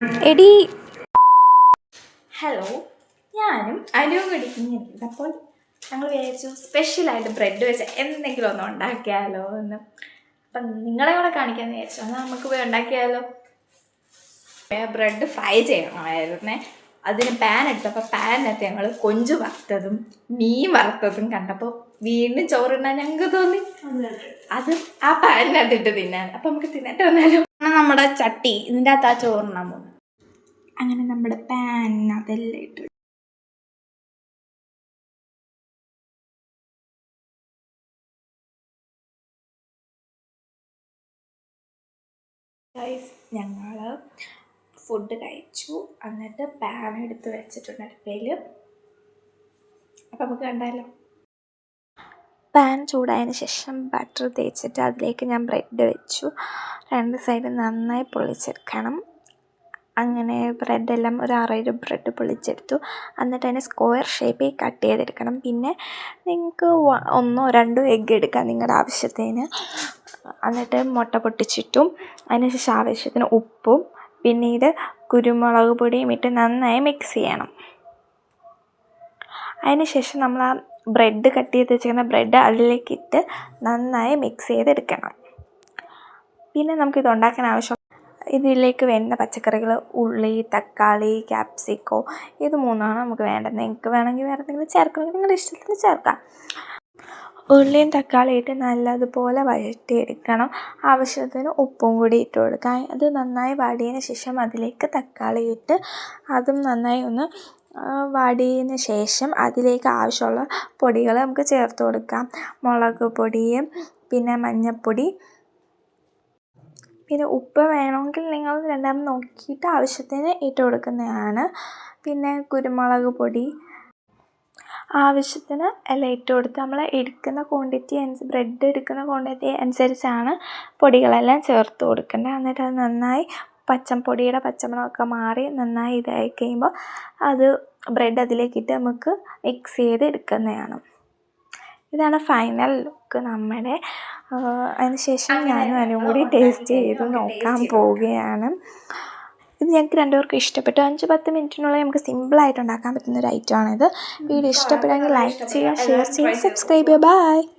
എടി ഹലോ, ഞാനും അനുവും കുടിക്കുന്നില്ല. അപ്പോൾ ഞങ്ങൾ വിചാരിച്ചു സ്പെഷ്യലായിട്ട് ബ്രെഡ് വെച്ച് എന്തെങ്കിലും ഒന്ന് ഉണ്ടാക്കിയാലോ എന്ന്. അപ്പം നിങ്ങളെ കൂടെ കാണിക്കാമെന്ന് വിചാരിച്ചു. എന്നാൽ നമുക്ക് പോയി ഉണ്ടാക്കിയാലോ. ബ്രെഡ് ഫ്രൈ ചെയ്യണമായിരുന്നേ. അതിന് പാൻ എടുത്തപ്പോൾ പാനിനകത്ത് ഞങ്ങൾ കൊഞ്ച് വറുത്തതും മീൻ വറുത്തതും കണ്ടപ്പോൾ വീണ്ടും ചോറിടാൻ ഞങ്ങൾക്ക് തോന്നി. അത് ആ പാനിനകത്തിട്ട് തിന്നാൻ. അപ്പം നമുക്ക് തിന്നിട്ട് വന്നാലോ. നമ്മുടെ ചട്ടി ഇതിൻ്റെ അകത്ത് ആ ചോറിനാൻ പോകുന്നു. അങ്ങനെ നമ്മുടെ പാനിനകത്തെല്ലാം ഇട്ടു. ഞങ്ങൾ ഫുഡ് കഴിച്ചു. എന്നിട്ട് പാൻ എടുത്ത് വെച്ചിട്ടുണ്ട് അടുപ്പയിൽ. അപ്പം നമുക്ക് കണ്ടാലോ. പാൻ ചൂടായതിന് ശേഷം ബട്ടർ തേച്ചിട്ട് അതിലേക്ക് ഞാൻ ബ്രെഡ് വെച്ചു. രണ്ട് സൈഡ് നന്നായി പൊള്ളിച്ചെടുക്കണം. അങ്ങനെ ബ്രെഡെല്ലാം ഒരു 6 ബ്രെഡ് പൊള്ളിച്ചെടുത്തു. എന്നിട്ട് അതിനെ സ്ക്വയർ ഷേപ്പിൽ കട്ട് ചെയ്തെടുക്കണം. പിന്നെ നിങ്ങൾക്ക് 1 or 2 എഗ്ഗ് എടുക്കാം നിങ്ങളുടെ ആവശ്യത്തിന്. എന്നിട്ട് മുട്ട പൊട്ടിച്ചിട്ടും അതിനുശേഷം ആവശ്യത്തിന് ഉപ്പും പിന്നീട് കുരുമുളക് പൊടിയും ഇട്ട് നന്നായി മിക്സ് ചെയ്യണം. അതിനുശേഷം നമ്മൾ ആ ബ്രെഡ് കട്ട് ചെയ്ത് വെച്ചിരിക്കുന്ന ബ്രെഡ് അതിലേക്കിട്ട് നന്നായി മിക്സ് ചെയ്തെടുക്കണം. പിന്നെ നമുക്കിത് ഉണ്ടാക്കാൻ ആവശ്യം ഇതിലേക്ക് വേണ്ട പച്ചക്കറികൾ ഉള്ളി, തക്കാളി, ക്യാപ്സിക്കോ, ഇത് 3ആണ് നമുക്ക് വേണ്ടത്. നിങ്ങൾക്ക് വേണമെങ്കിൽ വേറെ എന്തെങ്കിലും ചേർക്കണമെങ്കിൽ നിങ്ങളുടെ ഇഷ്ടത്തിന് ചേർക്കാം. ഉള്ളിയും തക്കാളിയും ഇട്ട് നല്ലതുപോലെ വഴറ്റിയെടുക്കണം. ആവശ്യത്തിന് ഉപ്പും കൂടി ഇട്ട് കൊടുക്കാം. അത് നന്നായി വാടിയതിന് ശേഷം അതിലേക്ക് തക്കാളി ഇട്ട് അതും നന്നായി ഒന്ന് വാടിയതിന് ശേഷം അതിലേക്ക് ആവശ്യമുള്ള പൊടികൾ നമുക്ക് ചേർത്ത് കൊടുക്കാം. മുളക് പൊടിയും പിന്നെ മഞ്ഞൾപ്പൊടി, പിന്നെ ഉപ്പ് വേണമെങ്കിൽ നിങ്ങൾ രണ്ടാമത് നോക്കിയിട്ട് ആവശ്യത്തിന് ഇട്ട് കൊടുക്കുന്നതാണ്. പിന്നെ കുരുമുളക് പൊടി ആവശ്യത്തിന് എല്ലാം ഇട്ട് കൊടുത്ത് നമ്മൾ എടുക്കുന്ന ക്വാണ്ടിറ്റി ബ്രെഡ് എടുക്കുന്ന ക്വാണ്ടിറ്റി അനുസരിച്ചാണ് പൊടികളെല്ലാം ചേർത്ത് കൊടുക്കേണ്ടത്. എന്നിട്ട് അത് നന്നായി പൊടിയുടെ പച്ചമണമൊക്കെ മാറി നന്നായി ഇതായി കഴിയുമ്പോൾ അത് ബ്രെഡ് അതിലേക്കിട്ട് നമുക്ക് മിക്സ് ചെയ്ത് എടുക്കുന്നതാണ്. ഇതാണ് ഫൈനൽ ലുക്ക് നമ്മുടെ. അതിനുശേഷം ഞാനും അനുവും കൂടി ടേസ്റ്റ് ചെയ്ത് നോക്കാൻ പോവുകയാണ്. ഇത് ഞങ്ങൾക്ക് രണ്ടുപേർക്കും ഇഷ്ടപ്പെട്ടു. 5-10 മിനിറ്റിനുള്ളിൽ നമുക്ക് സിമ്പിളായിട്ട് ഉണ്ടാക്കാൻ പറ്റുന്ന ഒരു ഐറ്റമാണിത്. വീഡിയോ ഇഷ്ടപ്പെടുമെങ്കിൽ ലൈക്ക് ചെയ്യുക, ഷെയർ ചെയ്യുക, സബ്സ്ക്രൈബ് ചെയ്യുക. ബൈ.